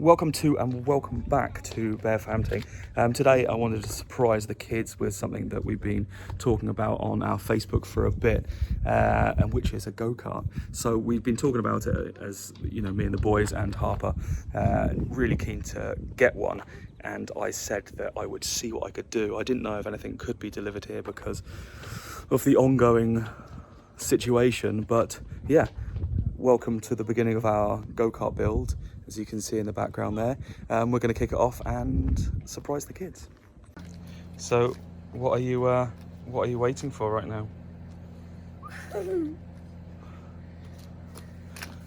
Welcome to and welcome back to Bear Famting. Today I wanted to surprise the kids with something that we've been talking about on our Facebook for a bit, and which is a go-kart. So we've been talking about it as, you know, me and the boys and Harper, really keen to get one. And I said that I would see what I could do. I didn't know if anything could be delivered here because of the ongoing situation, but yeah, welcome to the beginning of our go-kart build. As you can see in the background there, we're going to kick it off and surprise the kids. So, what are you waiting for right now?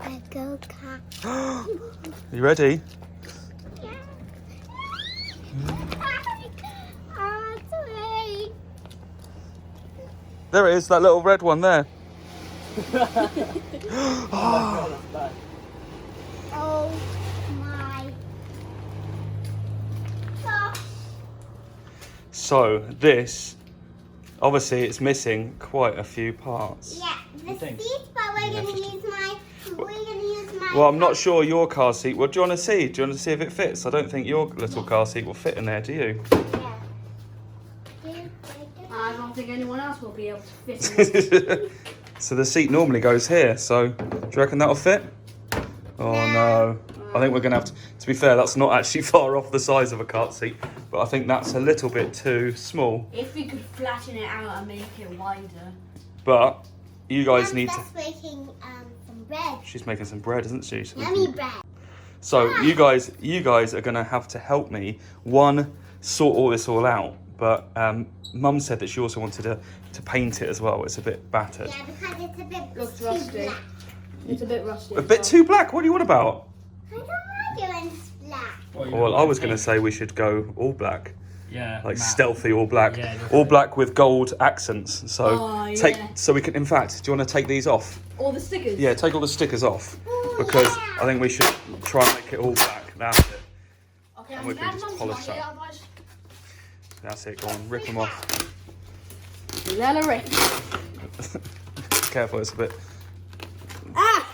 A go-kart. You ready? Yeah. Oh, sorry. There it is, that little red one there. Oh my gosh. So this, obviously it's missing quite a few parts. Yeah, the seat, but we're gonna use my Well, I'm not sure your car seat. What do you want to see? Do you want to see if it fits? I don't think your little car seat will fit in there, do you? Yeah. I don't think anyone else will be able to fit in it. So the seat normally goes here, so do you reckon that'll fit? Oh no. I think we're going to have to be fair, that's not actually far off the size of a kart seat, but I think that's a little bit too small. If we could flatten it out and make it wider. But you guys need to... making some bread. She's making some bread, isn't she? Yummy bread. So you guys are going to have to help me, sort all this all out, but Mum said that she also wanted to paint it as well. It's a bit battered. Yeah, because it's a bit Looks too rusty. black. It's a bit rusty. A bit too black? What do you want about? I don't like it when it's black. Well, I was going to say we should go all black. Yeah. Like matte. stealthy all black. Yeah, all black with gold accents. So yeah. so we can, in fact, do you want to take these off? All the stickers? Yeah, take all the stickers off. Ooh, Because yeah. I think we should try and make it all black. That's it. Okay, And I'm we can glad just Mum's polish not here, that. otherwise- That's it, go on, rip them off. Let her rip. Careful, it's a bit... Ah!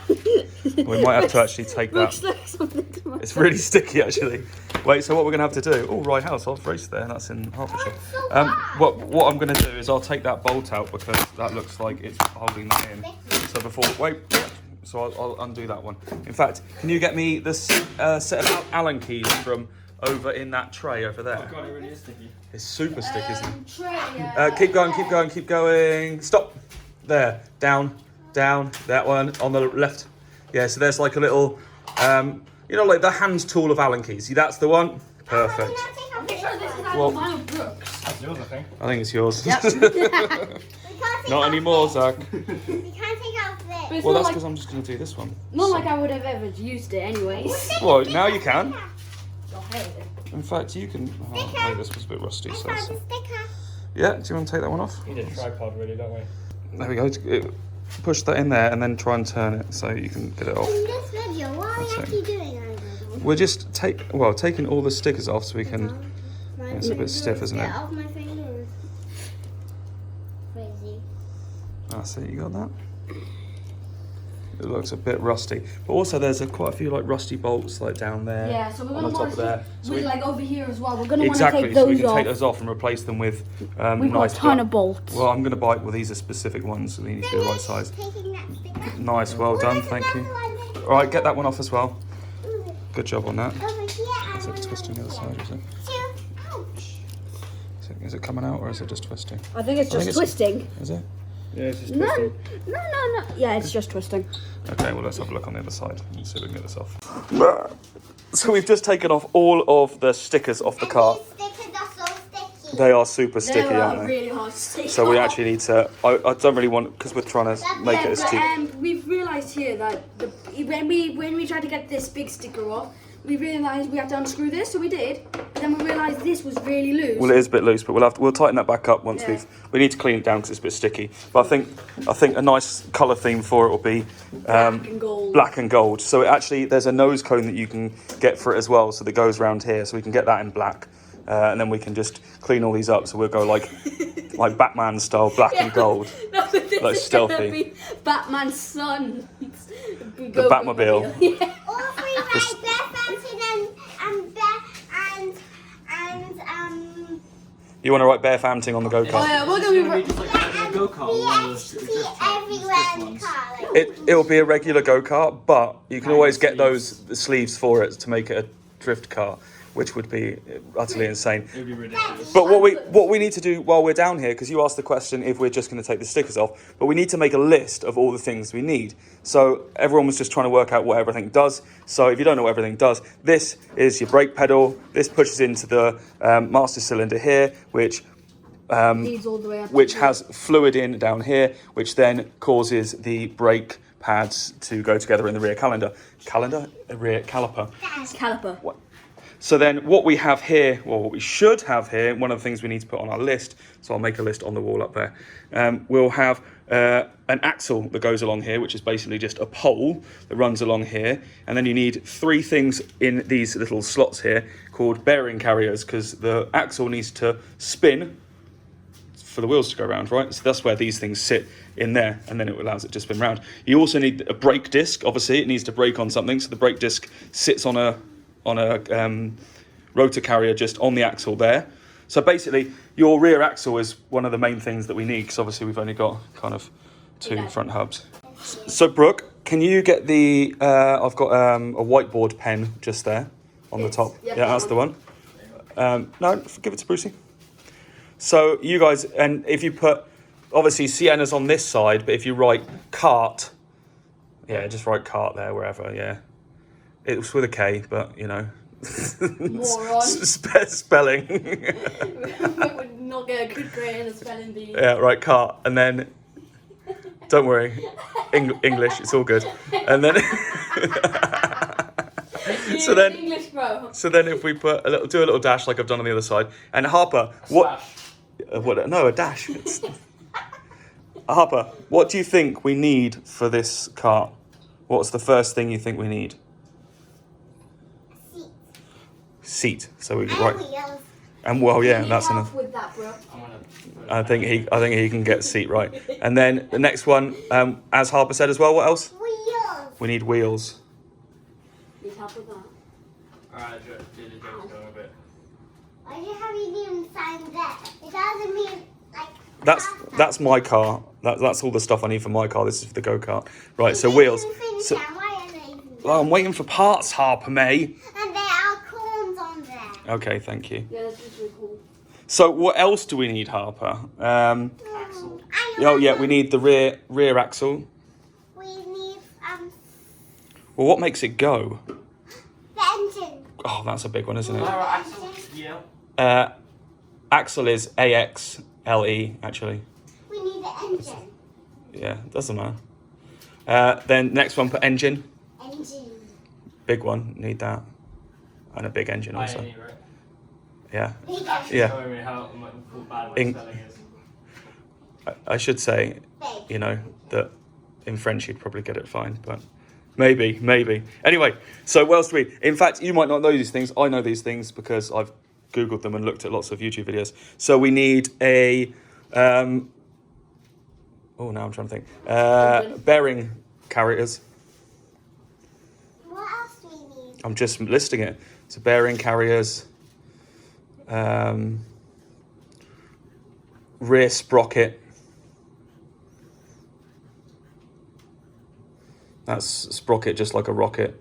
We might have to actually take that. Looks like something to my It's really sticky, actually. Wait, so what we're going to have to do... Oh, Rye House, I've raced there, that's in Hertfordshire. What I'm going to do is I'll take that bolt out because that looks like it's holding that in. So before... Wait, so I'll undo that one. In fact, can you get me this set of Allen keys from over in that tray over there? Oh god, it really is sticky. It's super sticky, isn't it? Trey, Keep going. Stop. There. Down. That one on the left. Yeah, so there's like a little, you know, like the hand tool of Allen keys. See, that's the one. Perfect. I'm pretty sure this is like Well- Mile Brooks. That's yours, I think. I think it's yours. Yep. Not anymore, Zach. We can't take off But this. it's Well, not that's like, because I'm just going to do this one. not like I would have ever used it anyways. Well, now you can. Oh, hey. In fact, you can... Oh, wait, this was a bit rusty. I So found the sticker. yeah, do you want to take that one off? Need a tripod, really, don't we? There we go. Push that in there and then try and turn it so you can get it off. In this video, what are we That's it. actually doing? I don't know. We're just taking all the stickers off so we can... It's a bit stiff, isn't it? Get off my fingers. Crazy. That's it, you got that? It looks a bit rusty. But also there's quite a few like rusty bolts like down there. Yeah, so we're on gonna the top want of to there. So we, like over here as well. We're gonna exactly, want to take so we those can off. take those off and replace them with We've got nice a ton black- of bolts. Well, I'm going to buy, well these are specific ones, so they need to be the right size. Taking that sticker. Nice, well Oh, done, there's thank you. another one there. Alright, get that one off as well. Ooh, Good job on that. over here. Is it twisting the other side, is it? Ouch. Is it coming out or is it just twisting? I think it's I think just it's- twisting. Is it? Yeah, it's just No. twisting. No. Yeah, it's just twisting. Okay, well let's have a look on the other side and see if we can get this off. So we've just taken off all of the stickers off the car. These stickers are so sticky. They are super sticky, They aren't are they? really hard to stick So we off. actually need to, I don't really want, because we're trying to make it as cheap. We've realised here that when we tried to get this big sticker off, we realised we had to unscrew this, so we did. But then we realised this was really loose. Well, it is a bit loose, but we'll tighten that back up once Yeah. we need to clean it down because it's a bit sticky. But I think a nice colour theme for it will be Black and gold. black and gold. So it actually, there's a nose cone that you can get for it as well, so that goes around here. So we can get that in black, and then we can just clean all these up. So we'll go like Batman style, black and gold. No, but this Like is stealthy. gonna be Batman's son. The Batmobile. Yeah. All three right, Bear Fountain and You want to write Bear Famting on the go Oh kart? yeah, we're It's gonna gonna be. be just like a go-kart or one of those BXT drift everywhere in the ones. car. Like, It'll be a regular go kart, but you can Right, always the get those sleeves for it to make it a drift car, which would be utterly insane. It would be ridiculous. But what we need to do while we're down here, because you asked the question if we're just going to take the stickers off, but we need to make a list of all the things we need. So everyone was just trying to work out what everything does. So if you don't know what everything does, this is your brake pedal. This pushes into the master cylinder here, which Leads all the way up. which has fluid in down here, which then causes the brake pads to go together in the rear rear caliper. Caliper. So then what we have here, well, what we should have here, one of the things we need to put on our list, so I'll make a list on the wall up there, we'll have an axle that goes along here, which is basically just a pole that runs along here. And then you need 3 things in these little slots here called bearing carriers, because the axle needs to spin for the wheels to go around, right? So that's where these things sit in there, and then it allows it to spin round. You also need a brake disc. Obviously, it needs to brake on something, so the brake disc sits on a rotor carrier just on the axle there. So basically, your rear axle is one of the main things that we need, because obviously we've only got kind of 2 front hubs. So Brooke, can you get the? I've got a whiteboard pen just there on the top. Yep, Yeah, that's the one. No, give it to Brucey. So you guys, and if you put, obviously Sienna's on this side, but if you write Kart, yeah, just write Kart there, wherever, yeah. It was with a K, but, you know. Moron. Spelling. We would not get a good grade in a spelling bee. Yeah, right, Kart. And then, don't worry, English, it's all good. And then, so then, English, bro. so then if we put do a little dash like I've done on the other side. And Harper, what? Slash. No, a dash. Harper, what do you think we need for this cart? What's the first thing you think we need? Seat. So we right. wheels. And well, yeah, Need that's help enough. with that, bro. I'm gonna put it I think he can get seat right. And then the next one, as Harper said as well. What else? Wheels. We need wheels. Need help with that. Alright, do the joke's going a bit. Why do you have your name signed there? It doesn't mean like. That's my car. That's all the stuff I need for my car. This is for the go kart. Right. So wheels. So, well, I'm waiting for parts, Harper May. And there are corns on there. Okay, thank you. Yeah, that's just really cool. So what else do we need, Harper? Axle. Oh yeah, we need the rear axle. We need Well, what makes it go? the engine. Oh, that's a big one, isn't it? Alright, axle. Yeah. Axle is AXLE, actually. We need the engine. Yeah, doesn't matter. Then next one, put engine. Engine. Big one, need that. And a big engine also. INE, right? Yeah. Big. Yeah. Showing me how bad my In- spelling is. I should say, Big. you know, that in French you'd probably get it fine, but maybe. Anyway, so what else do we? In fact, you might not know these things. I know these things because I've Googled them and looked at lots of YouTube videos. So we need a, now I'm trying to think. Bearing carriers. What else do we need? I'm just listing it. So bearing carriers, rear sprocket. That's sprocket, just like a rocket.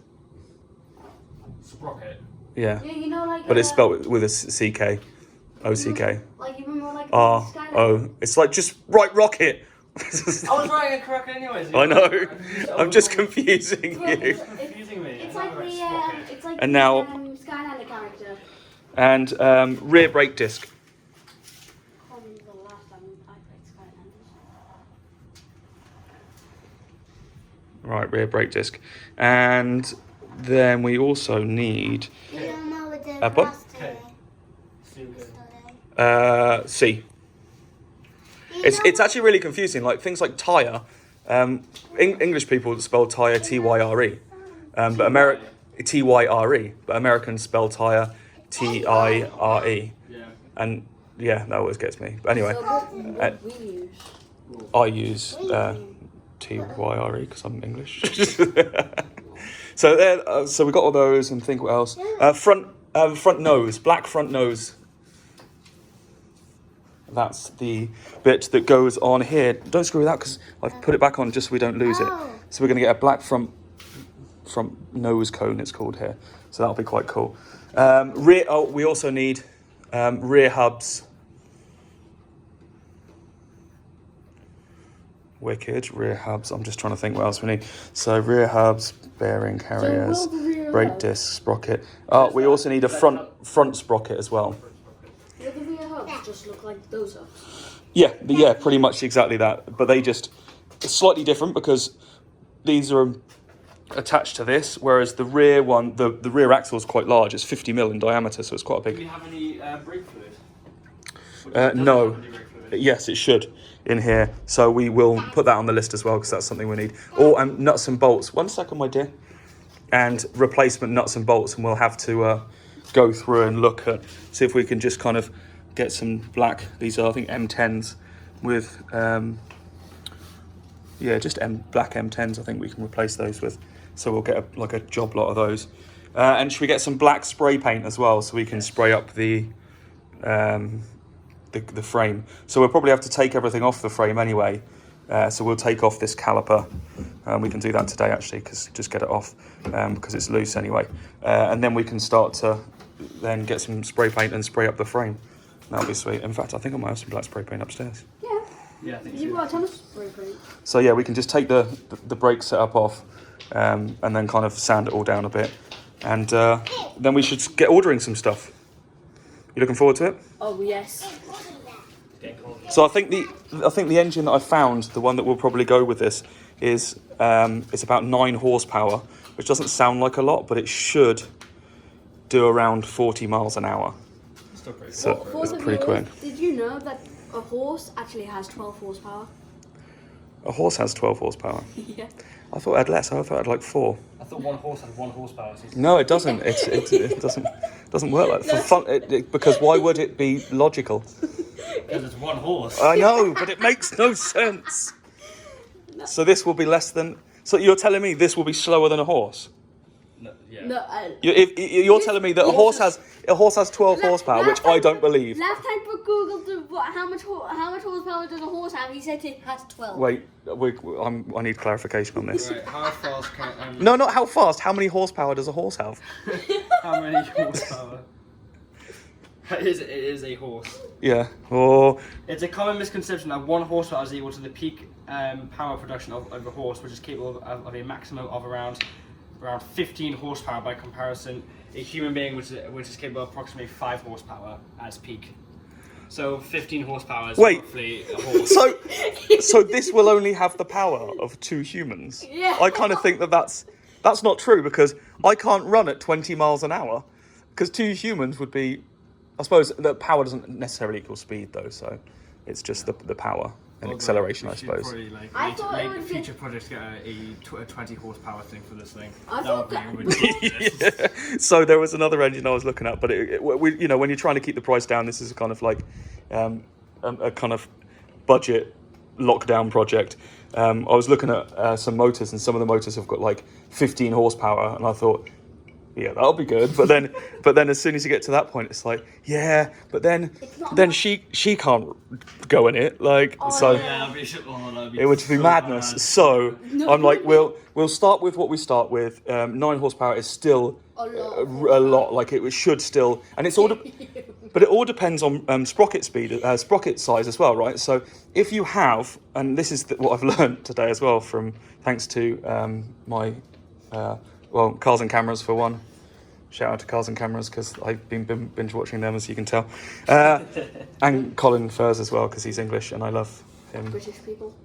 Sprocket. Yeah, Yeah, you know, like. but it's spelled with a CK, OCK. Like you remember, like. RO. It's like just right rocket. I was writing it correctly anyways. I know. I'm just confusing you. It's confusing me. It's I like know the. it's sprocket. It's like And the, now- Skylander character. And rear brake disc. Probably the last time I played Skylanders. Right, rear brake disc. And then we also need You don't know what the A what? last Okay. today. C. It's actually really confusing. Like things like tyre. English people spell tyre Tyre, but Tyre, but Americans spell tyre Tire. Yeah. And yeah, that always gets me. But anyway, So what we use. I use Tyre because I'm English. So there, so we got all those, and think what else? Front nose, black front nose. that's the bit that goes on here. Don't screw it out because I've put it back on just so we don't lose it. Oh. So we're going to get a black front nose cone, it's called here. So that'll be quite cool. We also need rear hubs. Wicked, rear hubs. I'm just trying to think what else we need. So rear hubs, bearing carriers, brake disc, sprocket. We also need a front sprocket as well. The rear hubs just look like those hubs. Yeah, pretty much exactly that. But it's slightly different because these are attached to this, whereas the rear one, the rear axle is quite large. It's 50 mil in diameter, so it's quite a big. Do we have any brake fluid? No. Have any brake fluid? Yes, it should in here. So we will put that on the list as well because that's something we need. Nuts and bolts. 1 second, my dear. And replacement nuts and bolts, and we'll have to go through and look at, see if we can just kind of get some black. These are, I think, M10s with, just black M10s. I think we can replace those with. So we'll get a job lot of those. And should we get some black spray paint as well so we can spray up the frame? So we'll probably have to take everything off the frame anyway. So we'll take off this caliper. We can do that today actually, because just get it off because it's loose anyway. And then we can start to then get some spray paint and spray up the frame. That'll be sweet. In fact, I think I might have some black spray paint upstairs. Yeah, I think You've got a ton of spray paint. So yeah, we can just take the brake setup off and then kind of sand it all down a bit. And then we should get ordering some stuff. You looking forward to it? Oh yes. So I think the engine that I found, the one that will probably go with this, is it's about 9 horsepower, which doesn't sound like a lot, but it should do around 40 miles an hour. So it's pretty quick. Did you know that a horse actually has 12 horsepower? A horse has 12 horsepower. Yeah. I thought it had less. I thought it had like 4. I thought one horse had 1 horsepower. No, it doesn't. It doesn't work like for fun. Because why would it be logical? Because it's 1 horse. I know, but it makes no sense. No. So this will be less than. So you're telling me this will be slower than a horse? No, yeah. No, you're telling me that a horse has 12 horsepower, which I don't believe. Last time I googled how much horsepower does a horse have, he said it has 12. Wait, I need clarification on this. Right, how fast can... No, not how fast. How many horsepower does a horse have? How many horsepower? It is a horse. Yeah. Or It's a common misconception that 1 horsepower is equal to the peak power production of a horse, which is capable of a maximum of around 15 horsepower by comparison. A human being which is capable of approximately 5 horsepower as peak. So 15 horsepower is roughly a horse. So this will only have the power of 2 humans. Yeah. I kind of think that's not true because I can't run at 20 miles an hour because 2 humans would be. I suppose the power doesn't necessarily equal speed though, so it's just the power and acceleration, I suppose. Probably I thought it would be- future projects get a 20 horsepower thing for this thing. I That thought would be ridiculous. Yeah. So there was another engine I was looking at, but when you're trying to keep the price down, this is kind of like a kind of budget lockdown project. I was looking at some motors, and some of the motors have got like 15 horsepower, and I thought, yeah, that'll be good. But then as soon as you get to that point, it's like, yeah, but then she can't go in it. Like, so Yeah, that'd be it would be madness. bad. So I'm like, we'll start with what we start with. 9 horsepower is still a lot. Like it should still, and it's all. But it all depends on sprocket speed, sprocket size as well, right? So if you have, and this is what I've learned today as well, thanks to my Cars and Cameras for one. Shout out to Cars and Cameras because I've been binge watching them, as you can tell, and Colin Furs as well because he's English and I love him. British people.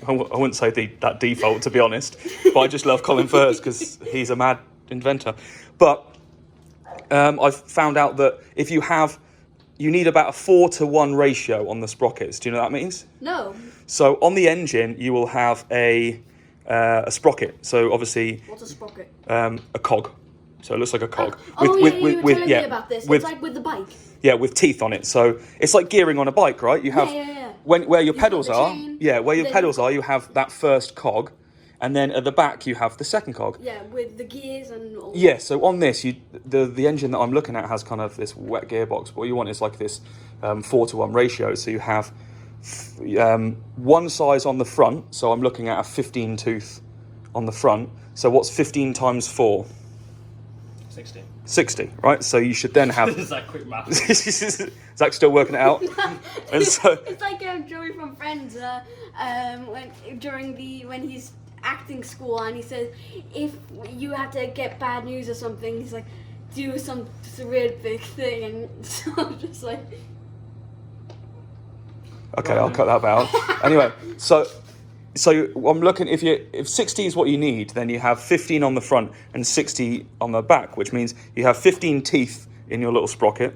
I wouldn't say that default, to be honest, but I just love Colin Furs because he's a mad inventor. But I've found out that if you need about a 4-to-1 ratio on the sprockets. Do you know what that means? No. So on the engine, you will have a sprocket. So obviously, What's a sprocket? a cog. So it looks like a cog. You were telling me about this. It's like with the bike. Yeah, with teeth on it. So it's like gearing on a bike, right? You have Yeah. where your You've pedals got the are. chain, Yeah, where your then pedals are, you have that first cog, and then at the back you have the second cog. Yeah, with the gears and all. Yeah. So on this, the engine that I'm looking at has kind of this wet gearbox. But what you want is like this 4-to-1 ratio. So you have one size on the front. So I'm looking at a 15 tooth on the front. So what's 15 times 4? 60. 60, right? So you should then have... Is that quick math? Zach's still working it out. And so... It's like Joey from Friends, when he's acting school, and he says, if you have to get bad news or something, he's like, do some weird big thing, and so I'm just like... Okay, I'll cut that out. Anyway, so I'm looking, if 60 is what you need, then you have 15 on the front and 60 on the back, which means you have 15 teeth in your little sprocket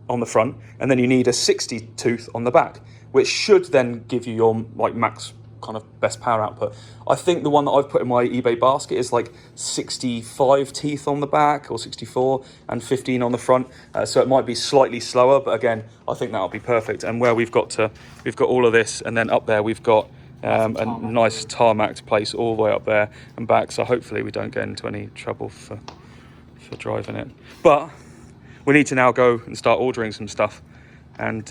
on the front, and then you need a 60 tooth on the back, which should then give you your like max kind of best power output. I think the one that I've put in my eBay basket is like 65 teeth on the back or 64 and 15 on the front, so it might be slightly slower, but again, I think that'll be perfect. And where we've got all of this, and then up there we've got a nice tarmac place all the way up there and back, so hopefully we don't get into any trouble for driving it. But we need to now go and start ordering some stuff, and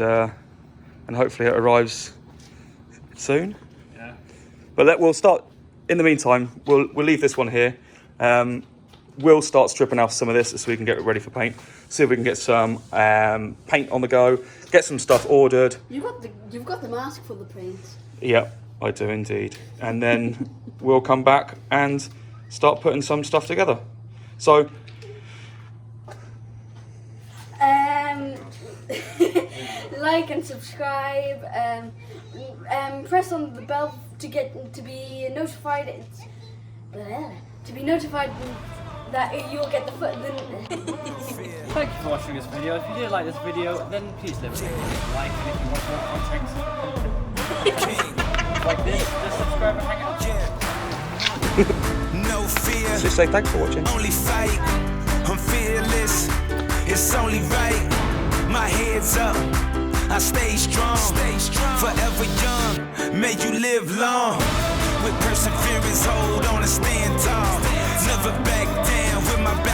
hopefully it arrives soon. Yeah. But we'll start. In the meantime, we'll leave this one here. We'll start stripping off some of this so we can get it ready for paint. See if we can get some paint on the go. Get some stuff ordered. You've got the mask for the paint. Yeah, I do indeed. And then we'll come back and start putting some stuff together. So. Like and subscribe. Press on the bell to be notified. To be notified that you'll get the foot. Thank you for watching this video. If you did like this video, then please leave a like, and if you want more content like this, just subscribe and hang out. No fear. Just say thanks for watching. Only fight. I'm fearless. It's only right. My head's up. I stay strong. Forever young. May you live long. With perseverance, hold on and stand tall. Never back down with my back.